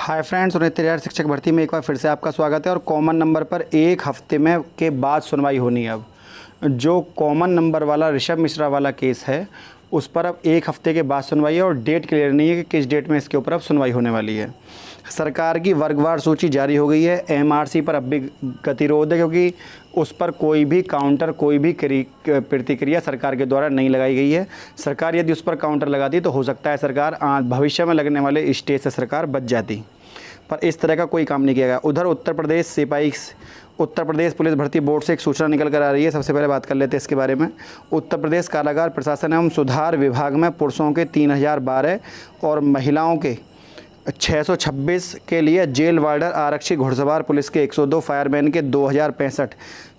Hi friends, 69,000 शिक्षक भर्ती में एक बार फिर से आपका स्वागत है। और कॉमन नंबर पर एक हफ्ते में के बाद सुनवाई होनी है। अब जो कॉमन नंबर वाला ऋषभ मिश्रा वाला केस है उस पर अब एक हफ्ते के बाद सुनवाई है और डेट क्लियर नहीं है कि किस डेट में इसके ऊपर अब सुनवाई होने वाली है। सरकार की वर्गवार सूची जारी हो गई है। एमआरसी पर अब भी गतिरोध है क्योंकि उस पर कोई भी काउंटर, कोई भी प्रतिक्रिया सरकार के द्वारा नहीं लगाई गई है। सरकार यदि उस पर काउंटर लगाती तो हो सकता है सरकार भविष्य में लगने वाले स्टेज से सरकार बच जाती, पर इस तरह का कोई काम नहीं किया गया। उधर उत्तर प्रदेश पुलिस भर्ती बोर्ड से एक सूचना निकल कर आ रही है। सबसे पहले बात कर लेते हैं इसके बारे में। उत्तर प्रदेश कारागार प्रशासन एवं सुधार विभाग में पुरुषों के 3012 और महिलाओं के 626 के लिए जेल वार्डर, आरक्षी, घुड़सवार पुलिस के 102, फायरमैन के 2065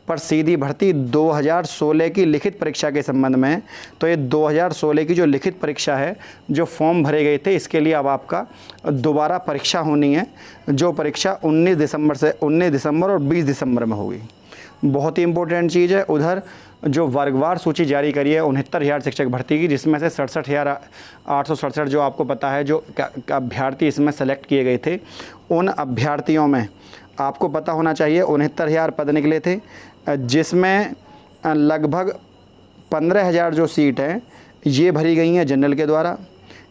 पर सीधी भर्ती 2016 की लिखित परीक्षा के संबंध में। तो ये 2016 की जो लिखित परीक्षा है, जो फॉर्म भरे गए थे, इसके लिए अब आपका दोबारा परीक्षा होनी है, जो परीक्षा 19 दिसंबर और 20 दिसंबर में होगी। बहुत ही इंपॉर्टेंट चीज़ है। उधर जो वर्गवार सूची जारी करी है 69,000 शिक्षक भर्ती की, जिसमें से 67,867 जो आपको पता है जो अभ्यर्थी इसमें सेलेक्ट किए गए थे, उन अभ्यर्थियों में आपको पता होना चाहिए 69,000 पद निकले थे, जिसमें लगभग 15,000 जो सीट हैं ये भरी गई हैं जनरल के द्वारा,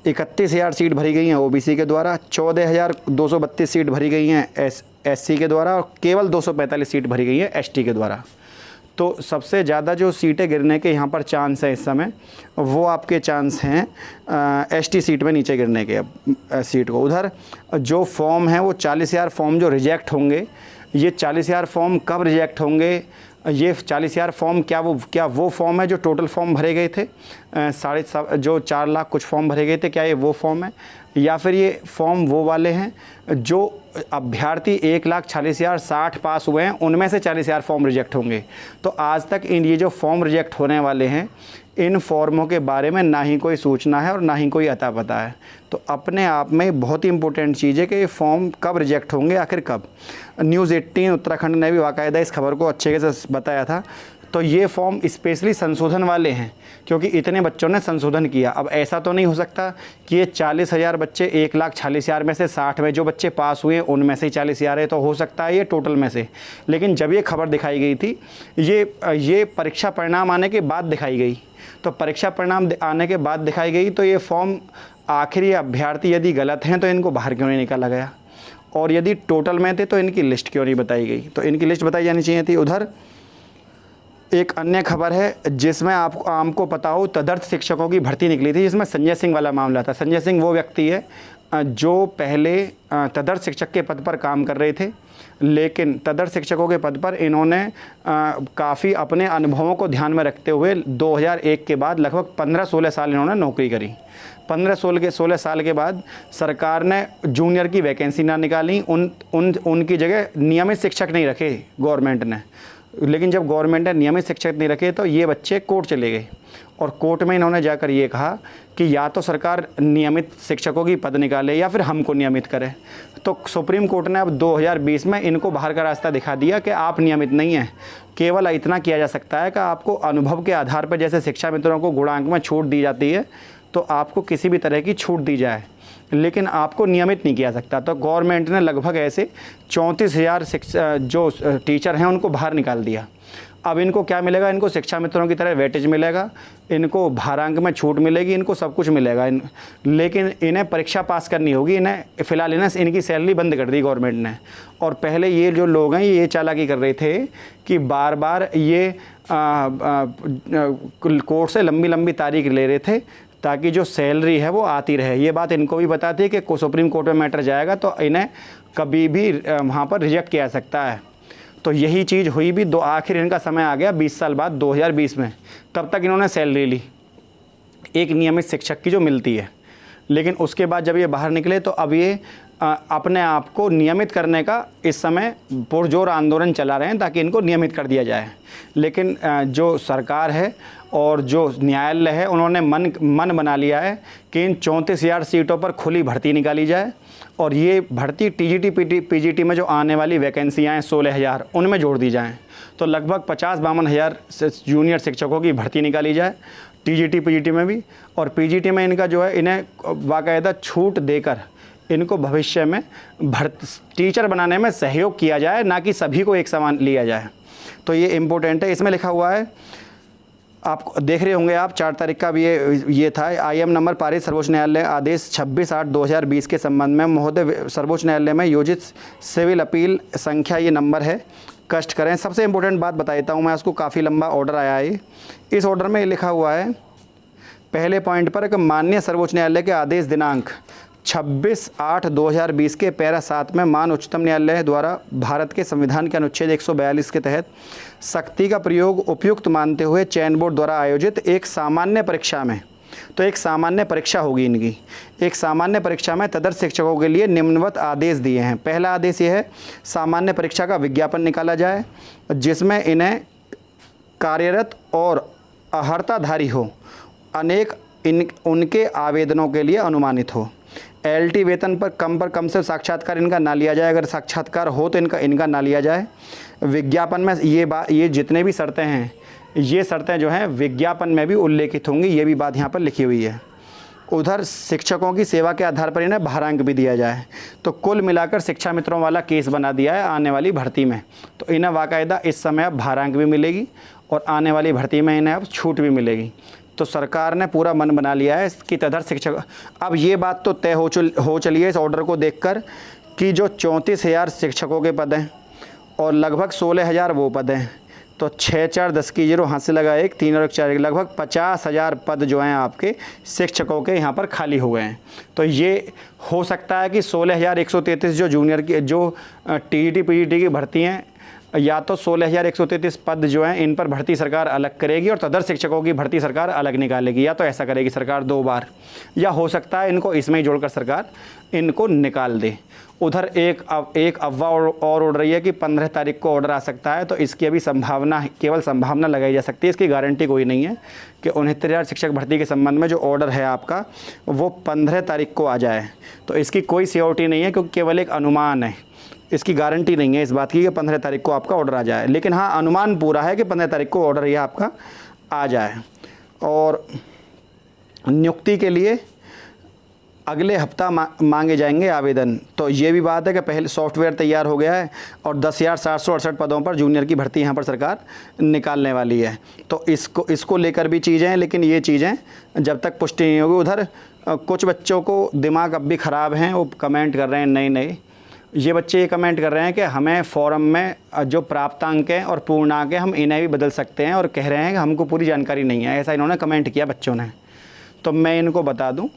31,000 सीट भरी गई हैं ओबीसी के द्वारा, 14,232 सीट भरी गई हैं एससी के द्वारा और केवल 245 सीट भरी गई हैं एसटी के द्वारा। तो सबसे ज़्यादा जो सीटें गिरने के यहाँ पर चांस है इस समय, वो आपके चांस हैं एसटी सीट में नीचे गिरने के सीट को। उधर जो फॉर्म है वो 40,000 फॉर्म जो रिजेक्ट होंगे, ये 40,000 फॉर्म कब रिजेक्ट होंगे? ये 40,000 फॉर्म क्या वो फॉर्म है जो टोटल फॉर्म भरे गए थे, जो 4 लाख कुछ फॉर्म भरे गए थे, क्या ये वो फॉर्म है? या फिर ये फॉर्म वो वाले हैं जो अभ्यर्थी 1,40,060 पास हुए हैं, उनमें से 40,000 फॉर्म रिजेक्ट होंगे? तो आज तक ये जो फॉर्म रिजेक्ट होने वाले हैं, इन फॉर्मों के बारे में ना ही कोई सूचना है और ना ही कोई अता पता है। तो अपने आप में बहुत ही इंपॉर्टेंट चीज़ है कि ये फॉर्म कब रिजेक्ट होंगे, आखिर कब। न्यूज़ 18 उत्तराखंड ने भी बाकायदा इस खबर को अच्छे से बताया था। तो ये फॉर्म स्पेशली संशोधन वाले हैं क्योंकि इतने बच्चों ने संशोधन किया। अब ऐसा तो नहीं हो सकता कि ये 40,000 बच्चे 1,40,000 में से 60 में जो बच्चे पास हुए उनमें से ही 40,000 है, तो हो सकता है ये टोटल में से। लेकिन जब ये खबर दिखाई गई थी, ये परीक्षा परिणाम आने के बाद दिखाई गई। तो परीक्षा परिणाम आने के बाद दिखाई गई तो ये फॉर्म आखिर ये अभ्यर्थी यदि गलत हैं तो इनको बाहर क्यों नहीं निकाला गया, और यदि टोटल में थे तो इनकी लिस्ट क्यों नहीं बताई गई? तो इनकी लिस्ट बताई जानी चाहिए थी। उधर एक अन्य खबर है जिसमें आपको पता हो, तदर्थ शिक्षकों की भर्ती निकली थी, जिसमें संजय सिंह वाला मामला था। संजय सिंह वो व्यक्ति है जो पहले तदर्थ शिक्षक के पद पर काम कर रहे थे, लेकिन तदर्थ शिक्षकों के पद पर इन्होंने काफ़ी अपने अनुभवों को ध्यान में रखते हुए 2001 के बाद लगभग 15-16 साल इन्होंने नौकरी करी। 15-16 साल के बाद सरकार ने जूनियर की वैकेंसी ना निकाली, उनकी जगह नियमित शिक्षक नहीं रखे गवर्नमेंट ने। लेकिन जब गवर्नमेंट ने नियमित शिक्षक नहीं रखे तो ये बच्चे कोर्ट चले गए और कोर्ट में इन्होंने जाकर ये कहा कि या तो सरकार नियमित शिक्षकों की पद निकाले या फिर हमको नियमित करे। तो सुप्रीम कोर्ट ने अब 2020 में इनको बाहर का रास्ता दिखा दिया कि आप नियमित नहीं हैं। केवल इतना किया जा सकता है कि आपको अनुभव के आधार पर, जैसे शिक्षा मित्रों को गुणांक में छूट दी जाती है, तो आपको किसी भी तरह की छूट दी जाए, लेकिन आपको नियमित नहीं किया सकता। तो गवर्नमेंट ने लगभग ऐसे 34,000 जो टीचर हैं उनको बाहर निकाल दिया। अब इनको क्या मिलेगा? इनको शिक्षा मित्रों की तरह वेटेज मिलेगा, इनको भारांक में छूट मिलेगी, इनको सब कुछ मिलेगा, लेकिन इन्हें परीक्षा पास करनी होगी। फ़िलहाल इनकी सैलरी बंद कर दी गवर्नमेंट ने। और पहले ये जो लोग हैं ये चालाकी कर रहे थे कि बार बार ये कोर्ट से लंबी तारीख ले रहे थे ताकि जो सैलरी है वो आती रहे। ये बात इनको भी पता थी कि सुप्रीम कोर्ट में मैटर जाएगा तो इन्हें कभी भी वहाँ पर रिजेक्ट किया जा सकता है। तो यही चीज़ हुई भी। आखिर इनका समय आ गया 20 साल बाद, 2020 में। तब तक इन्होंने सैलरी ली एक नियमित शिक्षक की जो मिलती है, लेकिन उसके बाद जब ये बाहर निकले तो अब ये अपने आप को नियमित करने का इस समय पुरजोर आंदोलन चला रहे हैं ताकि इनको नियमित कर दिया जाए। लेकिन जो सरकार है और जो न्यायालय है उन्होंने मन बना लिया है कि इन 34,000 सीटों पर खुली भर्ती निकाली जाए और ये भर्ती टीजीटी पीजीटी में जो आने वाली वैकेंसियाँ हैं 16,000 उनमें जोड़ दी जाएँ। तो लगभग 50-52 हज़ार जूनियर शिक्षकों की भर्ती निकाली जाए टीजीटी पीजीटी में भी। और पीजीटी में इनका जो है, इन्हें बाकायदा छूट देकर इनको भविष्य में टीचर बनाने में सहयोग किया जाए, ना कि सभी को एक समान लिया जाए। तो ये इम्पोर्टेंट है। इसमें लिखा हुआ है, आप देख रहे होंगे आप 4 तारीख का भी ये था। IM नंबर पारित सर्वोच्च न्यायालय आदेश 26/8/2020 के संबंध में महोदय सर्वोच्च न्यायालय में योजित सिविल अपील संख्या, ये नंबर है, कष्ट करें। सबसे इम्पोर्टेंट बात बता देता हूँ मैं, उसको काफ़ी लंबा ऑर्डर आया है। इस ऑर्डर में लिखा हुआ है पहले पॉइंट पर कि माननीय सर्वोच्च न्यायालय के आदेश दिनांक 26/8/2020 के पैरा 7 में मान उच्चतम न्यायालय द्वारा भारत के संविधान के अनुच्छेद 142 के तहत सख्ती का प्रयोग उपयुक्त मानते हुए चयन बोर्ड द्वारा आयोजित एक सामान्य परीक्षा में, तो एक सामान्य परीक्षा होगी इनकी, एक सामान्य परीक्षा में तदर्थ शिक्षकों के लिए निम्नवत आदेश दिए हैं। पहला आदेश ये है, सामान्य परीक्षा का विज्ञापन निकाला जाए जिसमें इन्हें कार्यरत और अर्हताधारी हो अनेक उनके आवेदनों के लिए अनुमानित हो। LT वेतन पर कम से साक्षात्कार इनका ना लिया जाए, अगर साक्षात्कार हो तो इनका ना लिया जाए। विज्ञापन में ये जितने भी शर्तें हैं, ये शर्तें जो हैं विज्ञापन में भी उल्लेखित होंगी, ये भी बात यहाँ पर लिखी हुई है। उधर शिक्षकों की सेवा के आधार पर इन्हें भारांक भी दिया जाए। तो कुल मिलाकर शिक्षा मित्रों वाला केस बना दिया है आने वाली भर्ती में। तो इन्हें बाकायदा इस समय अब भारांक भी मिलेगी और आने वाली भर्ती में इन्हें अब छूट भी मिलेगी। तो सरकार ने पूरा मन बना लिया है कि तदर्थ शिक्षक, अब ये बात तो तय हो चली है इस ऑर्डर को देखकर कि जो 34,000 शिक्षकों के पद हैं और लगभग 16,000 वो पद हैं, तो 6 4 10 की 0 हाथ से लगा 1 3 और 1 4, लगभग 50,000 पद जो हैं आपके शिक्षकों के यहाँ पर खाली हो गए हैं। तो ये हो सकता है कि 16,133 जो जूनियर की, जो TET PGT की भर्ती हैं, या तो 16,133 पद जो हैं इन पर भर्ती सरकार अलग करेगी और तदर्थ शिक्षकों की भर्ती सरकार अलग निकालेगी, या तो ऐसा करेगी सरकार 2 बार, या हो सकता है इनको इसमें ही जोड़कर सरकार इनको निकाल दे। उधर एक अफवाह और उड़ रही है कि 15 तारीख को ऑर्डर आ सकता है, तो इसकी अभी संभावना, केवल संभावना लगाई जा सकती है, इसकी गारंटी कोई नहीं है कि 69,000 शिक्षक भर्ती के संबंध में जो ऑर्डर है आपका वो 15 तारीख को आ जाए। तो इसकी कोई सियोरिटी नहीं है, क्योंकि केवल एक अनुमान है, इसकी गारंटी नहीं है इस बात की कि 15 तारीख को आपका ऑर्डर आ जाए। लेकिन हाँ, अनुमान पूरा है कि 15 तारीख को ऑर्डर यह आपका आ जाए। और नियुक्ति के लिए अगले हफ्ता मांगे जाएंगे आवेदन। तो ये भी बात है कि पहले सॉफ्टवेयर तैयार हो गया है और 10,768 पदों पर जूनियर की भर्ती यहाँ पर सरकार निकालने वाली है। तो इसको लेकर भी चीज़ें हैं, लेकिन ये चीज़ें जब तक पुष्टि नहीं होगी। उधर कुछ बच्चों को दिमाग अब भी ख़राब हैं, वो कमेंट कर रहे हैं, नहीं ये बच्चे ये कमेंट कर रहे हैं कि हमें फॉर्म में जो प्राप्तांक हैं और पूर्णांक हैं हम इन्हें भी बदल सकते हैं, और कह रहे हैं कि हमको पूरी जानकारी नहीं है, ऐसा इन्होंने कमेंट किया बच्चों ने। तो मैं इनको बता दूं,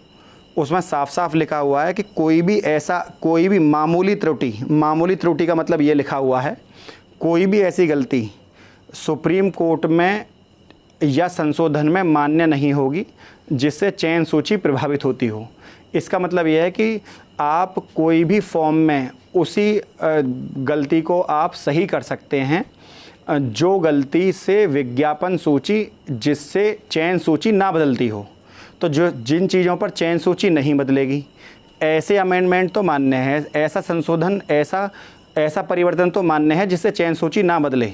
उसमें साफ साफ लिखा हुआ है कि कोई भी मामूली त्रुटि का मतलब ये लिखा हुआ है, कोई भी ऐसी गलती सुप्रीम कोर्ट में या संशोधन में मान्य नहीं होगी जिससे चयन सूची प्रभावित होती हो। इसका मतलब यह है कि आप कोई भी फॉर्म में उसी गलती को आप सही कर सकते हैं जो गलती से विज्ञापन सूची, जिससे चयन सूची ना बदलती हो। तो जिन चीज़ों पर चयन सूची नहीं बदलेगी, ऐसे अमेंडमेंट तो मान्य है, ऐसा संशोधन, ऐसा परिवर्तन तो मान्य है जिससे चयन सूची ना बदले।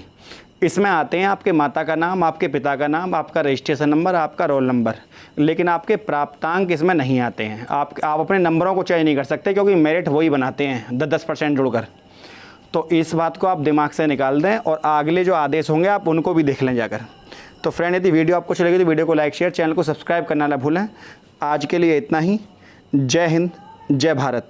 इसमें आते हैं आपके माता का नाम, आपके पिता का नाम, आपका रजिस्ट्रेशन नंबर, आपका रोल नंबर, लेकिन आपके प्राप्तांक इसमें नहीं आते हैं। आप अपने नंबरों को चेंज नहीं कर सकते, क्योंकि मेरिट वही बनाते हैं 10% जुड़कर। तो इस बात को आप दिमाग से निकाल दें, और अगले जो आदेश होंगे आप उनको भी देख लें जाकर। तो फ्रेंड, यदि वीडियो आपको अच्छी लगी तो वीडियो को लाइक, शेयर, चैनल को सब्सक्राइब करना ना भूलें। आज के लिए इतना ही। जय हिंद, जय भारत।